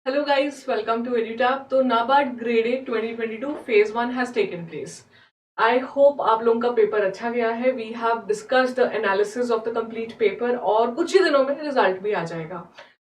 Hello guys, welcome to EduTap. तो NABARD grade A 2022 phase 1 has taken place. I hope आप लोगों का paper अच्छा गया है. We have discussed the analysis of the complete paper और कुछ ही दिनों में रिजल्ट भी आ जाएगा.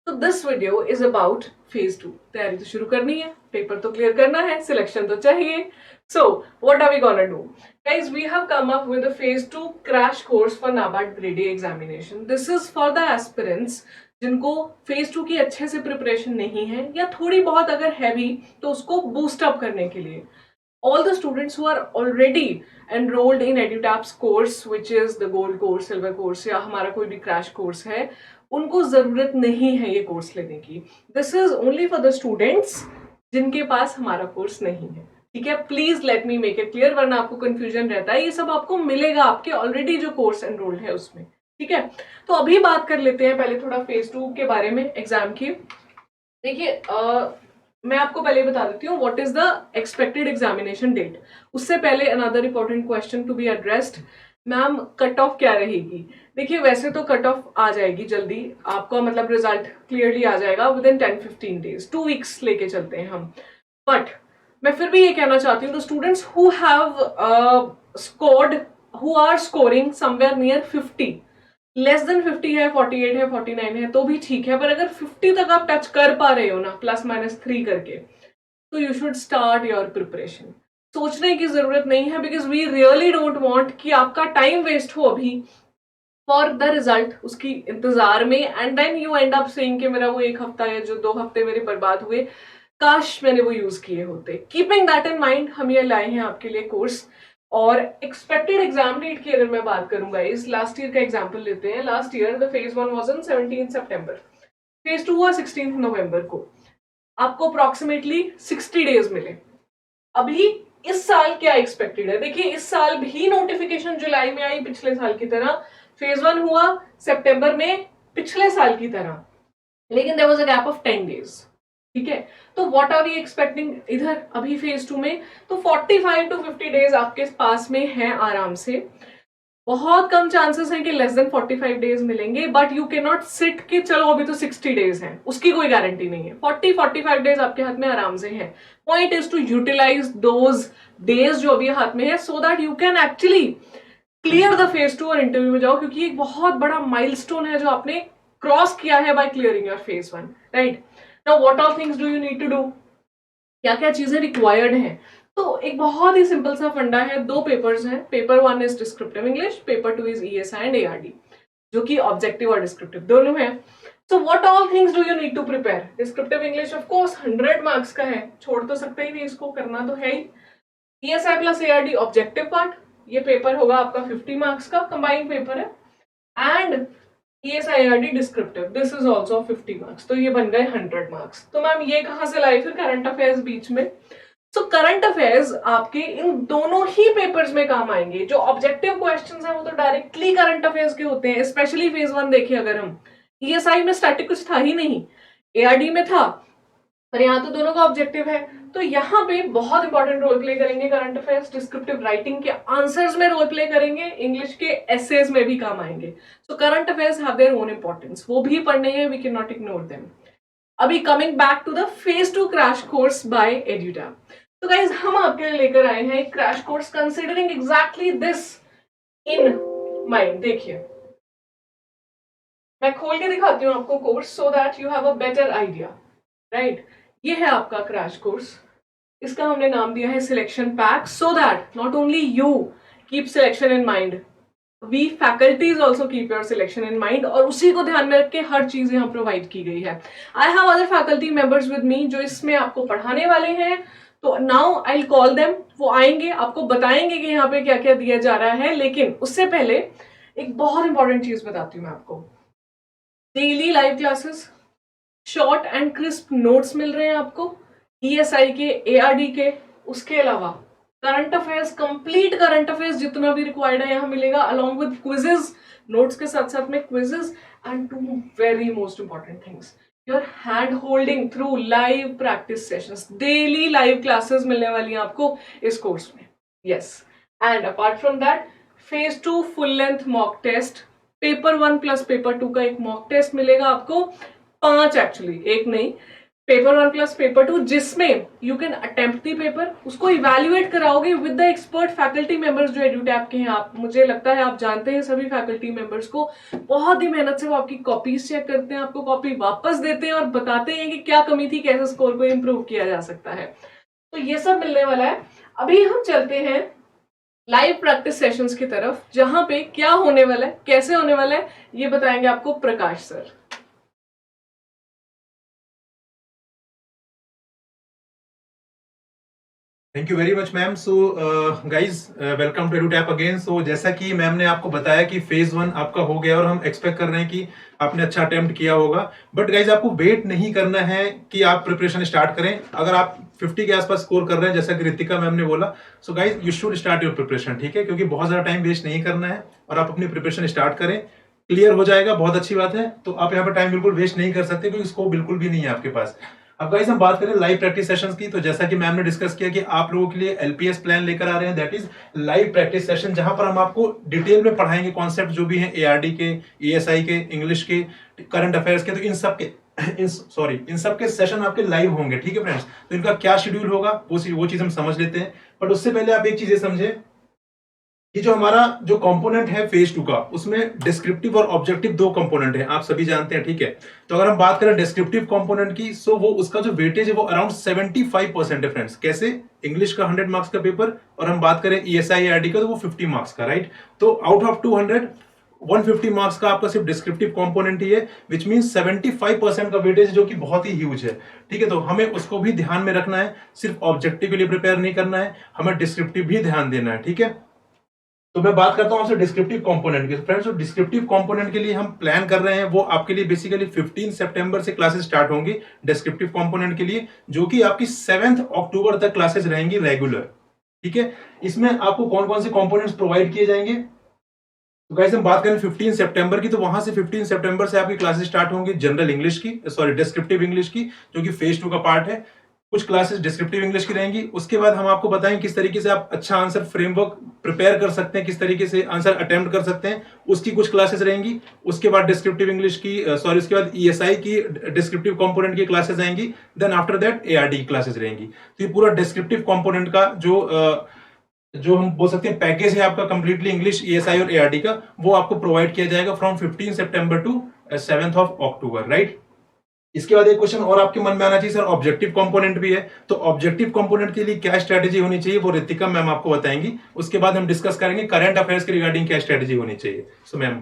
तो this video is about phase 2. तैयारी तो शुरू करनी है, पेपर तो क्लियर करना है, सिलेक्शन तो चाहिए. So what are we gonna do? Guys, we have come up with a phase 2 crash course for NABARD grade A examination. This is for the aspirants जिनको फेज 2 की अच्छे से प्रिपरेशन नहीं है या थोड़ी बहुत अगर है भी तो उसको बूस्ट अप करने के लिए. All the students who are already enrolled in EduTap's course, which is the gold course, silver course या हमारा कोई भी crash course है, उनको जरूरत नहीं है ये कोर्स लेने की. This is only for the students जिनके पास हमारा कोर्स नहीं है. ठीक है, please let me make it clear, वरना आपको कंफ्यूजन रहता है. ये सब आपको मिलेगा आपके ऑलरेडी जो कोर्स एनरोल्ड है उसमें. ठीक है, तो अभी बात कर लेते हैं पहले थोड़ा फेज 2 के बारे में एग्जाम की. देखिए, मैं आपको पहले बता देती हूँ what is the expected examination date. उससे पहले another important question to be addressed. Ma'am, cut off क्या रहेगी? देखिए, वैसे तो कट ऑफ आ जाएगी जल्दी आपका, मतलब रिजल्ट क्लियरली आ जाएगा विद इन 10-15 डेज, 2 वीक्स लेके चलते हैं हम. बट मैं फिर भी ये कहना चाहती हूँ, the students who have scored, who are scoring somewhere near 50, less than 50 है, 48 है, 49 है तो भी ठीक है, पर अगर 50 तक आप टच कर पा रहे हो ना +-3 करके, तो you should start your preparation. सोचने की जरूरत नहीं है, because we really don't want कि आपका टाइम वेस्ट हो अभी फॉर द रिजल्ट उसकी इंतजार में, and then you end up saying कि मेरा वो 1 हफ्ता या जो 2 हफ्ते मेरे बर्बाद हुए, काश मैंने वो यूज किए होते. कीपिंग दैट इन माइंड हम ये लाए हैं आपके लिए कोर्स. और एक्सपेक्टेड एग्जाम डेट की अगर मैं बात करूंगा, इस लास्ट ईयर का एग्जाम्पल लेते हैं. Last year the phase 1 was on 17 September, phase 2 हुआ 16 नवंबर को. आपको अप्रोक्सीमेटली 60 डेज मिले. अभी इस साल क्या एक्सपेक्टेड है? देखिए, इस साल भी नोटिफिकेशन जुलाई में आई पिछले साल की तरह, फेज 1 हुआ सितंबर में पिछले साल की तरह, लेकिन there was a gap of 10 days. ठीक है, तो व्हाट आर वी एक्सपेक्टिंग इधर अभी फेज 2 में? तो 45 to 50 डेज आपके पास में है आराम से. बहुत कम चांसेस हैं कि लेस देन 45 डेज मिलेंगे, but you can not sit कि चलो अभी तो 60 डेज हैं, उसकी कोई गारंटी नहीं है. 40-45 डेज आपके हाथ में आराम से है. Point is to utilise those days जो अभी हाथ में है, so that you can actually clear the phase 2 और इंटरव्यू में जाओ, क्योंकि एक बहुत बड़ा माइलस्टोन है जो आपने क्रॉस किया है by clearing your phase 1. Right now, what all things do you need to do? क्या क्या चीजें रिक्वायर्ड हैं? तो एक बहुत ही सिंपल सा फंडा है. 2 पेपर्स हैं. Paper 1 is descriptive English, paper 2 is ESI and ARD, जो कि ऑब्जेक्टिव और डिस्क्रिप्टिव दोनों है. So what all things do you need to prepare? Descriptive English of course 100 marks का है, छोड़ तो सकते ही नहीं, इसको करना तो है ही. ESI plus ARD objective part, ये पेपर होगा आपका 50 मार्क्स का, कंबाइंड पेपर है. And ESIRD descriptive, this is also 50 marks, तो ये बन गए 100 मार्क्स. तो मैम ये कहां से लाई फिर करंट अफेयर्स बीच में? सो करंट अफेयर्स आपके इन दोनों ही पेपर्स में काम आएंगे. जो ऑब्जेक्टिव क्वेश्चंस हैं वो तो डायरेक्टली करंट अफेयर्स के होते हैं, स्पेशली फेज 1 देखिए अगर हम. ESI में स्टैटिक कुछ था ही नहीं, ARD में था, पर यहाँ तो दोनों का ऑब्जेक्टिव है. तो यहाँ पे बहुत इंपॉर्टेंट रोल प्ले करेंगे करंट अफेयर्स. डिस्क्रिप्टिव राइटिंग के आंसर्स में रोल प्ले करेंगे, इंग्लिश के एसेज में भी काम आएंगे. So current affairs have their own importance, वो भी पढ़ने हैं, we can not ignore them. अभी coming back to the phase 2 crash course by Edutap. तो गाइज, हम आपके लिए लेकर आए हैं एक crash course considering exactly this in mind. देखिए, मैं खोल के दिखाती हूँ आपको course, so that you have a better idea. Right, ये है आपका क्रैश कोर्स. इसका हमने नाम दिया है selection pack, so that not only you keep selection in mind, we faculties also keep your selection in mind, और उसी को ध्यान में रख के हर चीज यहाँ प्रोवाइड की गई है. I have other faculty members with me जो इसमें आपको पढ़ाने वाले हैं. तो now I will call them, वो आएंगे, आपको बताएंगे कि यहाँ पे क्या क्या दिया जा रहा है. लेकिन उससे पहले एक बहुत इंपॉर्टेंट चीज बताती हूँ मैं आपको. Daily live classes, short and crisp notes मिल रहे हैं आपको ESI के, ARD के. उसके अलावा current affairs, complete current affairs जितना भी रिक्वायर्ड है यहाँ मिलेगा, अलॉन्ग विद क्विजेस, नोट्स के साथ साथ में quizzes, and 2 very most important things, your hand holding through live practice sessions. Daily live classes मिलने वाली हैं आपको इस कोर्स में. Yes, and apart from that, phase 2 full length mock test, paper 1 plus paper 2 का एक मॉक टेस्ट मिलेगा आपको. 5 एक्चुअली, एक नहीं, पेपर 1 प्लस पेपर 2, जिसमें you can attempt the paper, उसको इवेल्युएट कराओगे with the expert faculty members जो एडुटैप के हैं। आप, मुझे लगता है आप जानते हैं सभी फैकल्टी मेंबर्स को, बहुत ही मेहनत से वो आपकी कॉपीज चेक करते हैं, आपको कॉपी वापस देते हैं और बताते हैं कि क्या कमी थी, कैसे स्कोर को इम्प्रूव किया जा सकता है। तो ये सब मिलने वाला है। अभी हम चलते हैं लाइव प्रैक्टिस सेशंस की तरफ, जहां पे क्या होने वाला है, कैसे होने वाला है, ये बताएंगे आपको Prakash sir. Thank you very much ma'am. So guys welcome to Edutap again. So जैसा कि मैम ने आपको बताया कि फेज 1 आपका हो गया और हम एक्सपेक्ट कर रहे हैं कि आपने अच्छा अटेम्प्ट किया होगा, बट गाइज आपको वेट नहीं करना है कि आप प्रिपरेशन स्टार्ट करें। अगर आप 50 के आसपास स्कोर कर रहे हैं जैसा कि रितिका मैम ने बोला, so guys you should start your preparation, ठीक है, क्योंकि बहुत ज्यादा टाइम वेस्ट नहीं करना है और आप अपनी प्रिपरेशन स्टार्ट करें। क्लियर हो जाएगा, बहुत अच्छी बात है। तो आप यहाँ पर टाइम बिल्कुल वेस्ट नहीं कर सकते क्योंकि स्कोप बिल्कुल भी नहीं है आपके पास। अब गाइस हम बात करें लाइव प्रैक्टिस सेशंस की, तो जैसा कि मैम ने डिस्कस किया कि आप लोगों के लिए एलपीएस प्लान लेकर आ रहे हैं, that is live practice session, जहां पर हम आपको डिटेल में पढ़ाएंगे कॉन्सेप्ट जो भी हैं एआरडी के, ईएसआई के, इंग्लिश के, करंट अफेयर्स के। तो इन सब के सेशन आपके लाइव होंगे, ठीक है फ्रेंड्स। तो इनका क्या शेड्यूल होगा वो चीज हम समझ लेते हैं, बट उससे पहले आप एक चीज ये समझे कि जो हमारा जो कंपोनेंट है फेज 2 का, उसमें डिस्क्रिप्टिव और ऑब्जेक्टिव दो कंपोनेंट हैं, आप सभी जानते हैं, ठीक है। तो अगर हम बात करें डिस्क्रिप्टिव कंपोनेंट की, सो वो उसका जो वेटेज है वो अराउंड 75% है फ्रेंड्स। कैसे? इंग्लिश का 100 मार्क्स का पेपर, और हम बात करें ईएसआई आरडी का तो वो 50 मार्क्स का, राइट। तो आउट ऑफ 200 150 मार्क्स का आपका सिर्फ डिस्क्रिप्टिव कंपोनेंट ही है, विच मीन 75% का वेटेज, जो कि बहुत ही ह्यूज है, ठीक है। तो हमें उसको भी ध्यान में रखना है, सिर्फ ऑब्जेक्टिव के लिए प्रिपेयर नहीं करना है, हमें डिस्क्रिप्टिव भी ध्यान देना है, ठीक है। तो मैं बात करता हूं आपसे डिस्क्रिप्टिव कंपोनेंट की। फ्रेंड्स, जो डिस्क्रिप्टिव कंपोनेंट के लिए हम प्लान कर रहे हैं वो आपके लिए बेसिकली 15 सितंबर से क्लासेस स्टार्ट होंगी डिस्क्रिप्टिव कंपोनेंट के लिए, जो कि आपकी 7 अक्टूबर तक क्लासेस रहेंगी रेगुलर, ठीक है। इसमें आपको कौन कौन से कंपोनेंट्स प्रोवाइड किए जाएंगे, तो गाइस हम बात करें 15 सितंबर की, तो वहां से 15 सितंबर से आपकी क्लासेस स्टार्ट होंगी जनरल इंग्लिश की, सॉरी डिस्क्रिप्टिव इंग्लिश की, जो कि फेज 2 का पार्ट है। कुछ क्लासेस डिस्क्रिप्टिव इंग्लिश की रहेंगी। उसके बाद हम आपको बताएं किस तरीके से आप अच्छा आंसर फ्रेमवर्क प्रिपेयर कर सकते हैं, किस तरीके से आंसर अटेम्प्ट कर सकते हैं, उसकी कुछ क्लासेस रहेंगी। उसके बाद डिस्क्रिप्टिव इंग्लिश की उसके बाद ईएसआई की डिस्क्रिप्टिव कंपोनेंट की क्लासेस आएंगी। देन आफ्टर दैट एआरडी की क्लासेस रहेंगी। तो ये पूरा डिस्क्रिप्टिव कंपोनेंट का जो हम बोल सकते हैं पैकेज है आपका कंप्लीटली इंग्लिश, ईएसआई और एआरडी का, वो आपको प्रोवाइड किया जाएगा फ्रॉम 15 सितंबर टू 7 अक्टूबर, राइट। इसके बाद एक क्वेश्चन और आपके मन में आना चाहिए, सर ऑब्जेक्टिव कंपोनेंट भी है, तो ऑब्जेक्टिव कंपोनेंट के लिए क्या स्ट्रेटेजी होनी चाहिए वो रितिका मैम आपको बताएंगी। उसके बाद हम डिस्कस करेंगे करंट अफेयर्स के रिगार्डिंग क्या स्ट्रेटेजी होनी चाहिए। So ma'am.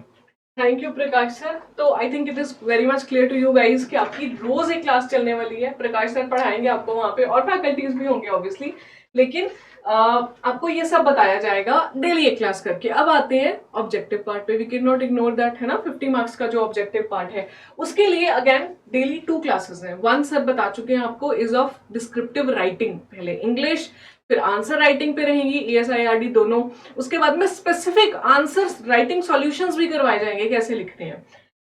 Thank you Prakash sir. तो I think it is very much clear to you guys कि आपकी रोज एक क्लास चलने वाली है। प्रकाश सर पढ़ाएंगे आपको वहां पे, और फैकल्टीज भी होंगे ऑब्वियसली, लेकिन आपको ये सब बताया जाएगा डेली एक क्लास करके। अब आते हैं ऑब्जेक्टिव पार्ट पे, we can not ignore that, है ना। 50 मार्क्स का जो ऑब्जेक्टिव पार्ट है, उसके लिए अगेन डेली 2 क्लासेस हैं। 1 सर बता चुके हैं आपको, इज ऑफ डिस्क्रिप्टिव राइटिंग, पहले इंग्लिश, फिर आंसर राइटिंग पे रहेंगी ईएसआईआरडी दोनों। उसके बाद में स्पेसिफिक आंसर राइटिंग सॉल्यूशंस भी करवाए जाएंगे, कैसे लिखते हैं।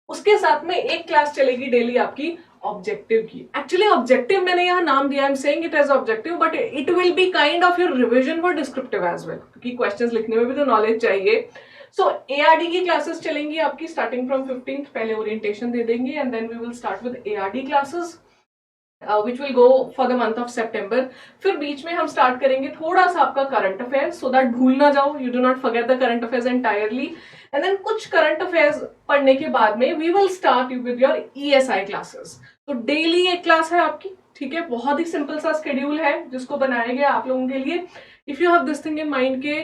उसके साथ में एक क्लास चलेगी डेली आपकी ऑब्जेक्टिव की। एक्चुअली ऑब्जेक्टिव मैंने यहाँ नाम दिया, I am saying it as objective, but it will be kind of your revision for descriptive as well, क्योंकि क्वेश्चंस लिखने में भी तो नॉलेज चाहिए। सो एआरडी की क्लासेस चलेंगी आपकी स्टार्टिंग फ्रॉम 15th, पहले ओरिएंटेशन दे देंगे and then we will start with ARD classes which will go for the month of September. फिर बीच में हम स्टार्ट करेंगे थोड़ा सा आपका करंट अफेयर्स, सो दैट भूल ना जाओ, you do not forget the current affairs entirely. And then कुछ करंट अफेयर्स पढ़ने के बाद में we will start with your ESI classes. तो डेली एक क्लास है आपकी, ठीक है। बहुत ही सिंपल सा शेड्यूल है जिसको बनाया गया आप लोगों के लिए। If you have this thing in mind के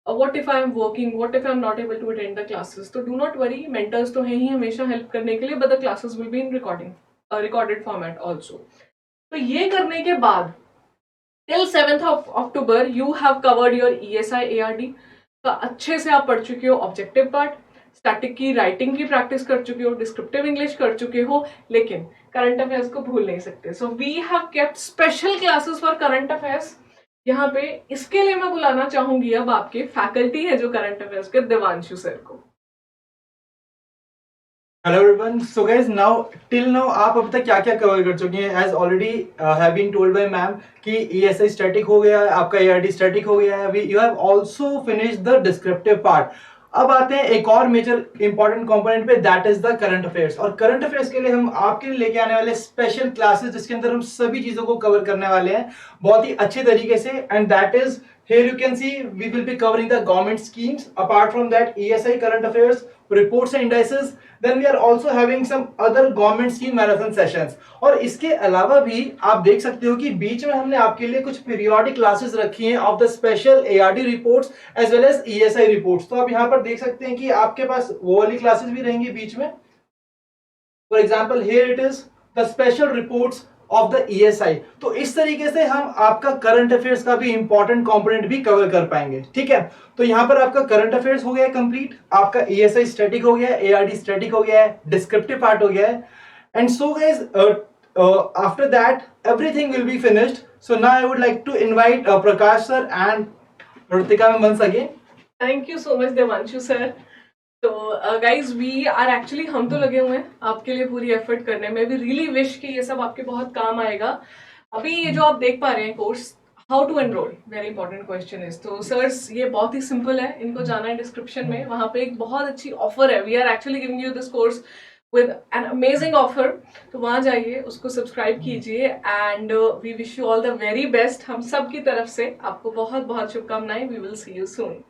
what if I am working, what if I am not able to attend the classes, तो do not worry, mentors तो हैं ही हमेशा हेल्प करने के लिए, but the classes will be in recorded format also. तो ये करने के बाद till 7th of October you have covered your ESI ARD का अच्छे से आप पढ़ चुके हो, ऑब्जेक्टिव पार्ट, स्टैटिक की राइटिंग की प्रैक्टिस कर चुके हो, डिस्क्रिप्टिव इंग्लिश कर चुके हो, लेकिन करंट अफेयर्स को भूल नहीं सकते। So we have kept special classes for current affairs यहाँ पे। इसके लिए मैं बुलाना चाहूंगी अब आपके फैकल्टी है जो करंट अफेयर्स के, देवांशु सर को। Hello everyone, so guys now till now आप अब तक क्या क्या कवर कर चुके हैं? As already have been told by ma'am कि ईएसआई स्टैटिक हो गया है, आपका एआरडी स्टैटिक हो गया है, you have also finished the descriptive part. अब आते हैं एक और मेजर इंपॉर्टेंट कंपोनेंट पे, that is the current affairs. और करंट अफेयर्स के लिए हम आपके लिए लेके आने वाले स्पेशल क्लासेस जिसके अंदर हम सभी चीजों को कवर करने वाले हैं बहुत ही अच्छे तरीके से। And that is, here you can see we will be covering the government schemes. Apart from that, ESI current affairs, reports and indices, then we are also having some other government scheme marathon sessions. और इसके अलावा भी आप देख सकते हो कि बीच में हमने आपके लिए कुछ पीरियोडिक क्लासेस रखी हैं of the special ARD reports as well as ESI reports. तो आप यहाँ पर देख सकते हैं कि आपके पास वो वाली क्लासेस भी रहेंगी बीच में। For example here it is the special reports of the ESI। तो इस तरीके से हम आपका करंट अफेयर्स का भी इंपॉर्टेंट कंपोनेंट भी कवर कर पाएंगे, ठीक है। तो यहाँ पर आपका करंट अफेयर्स हो गया है कंप्लीट, आपका ESI स्टैटिक हो गया है, ARD स्टैटिक हो गया है, डिस्क्रिप्टिव पार्ट हो गया है। And so guys after that everything will be finished. So now I would like to invite Prakash sir and Ritika ma'am once again. Thank you so much Devanshu sir. तो गाइज वी आर एक्चुअली, हम तो लगे हुए हैं आपके लिए पूरी एफर्ट करने में। वी रियली विश कि ये सब आपके बहुत काम आएगा। अभी ये जो आप देख पा रहे हैं course, how to enroll, very important question is. तो सर्स ये बहुत ही सिंपल है, इनको जाना है डिस्क्रिप्शन में, वहाँ पे एक बहुत अच्छी ऑफर है। We are actually giving you this course with an amazing offer. तो वहाँ जाइए, उसको सब्सक्राइब कीजिए and we wish you all the very best. हम सब की तरफ से आपको बहुत बहुत शुभकामनाएं। We will see you soon.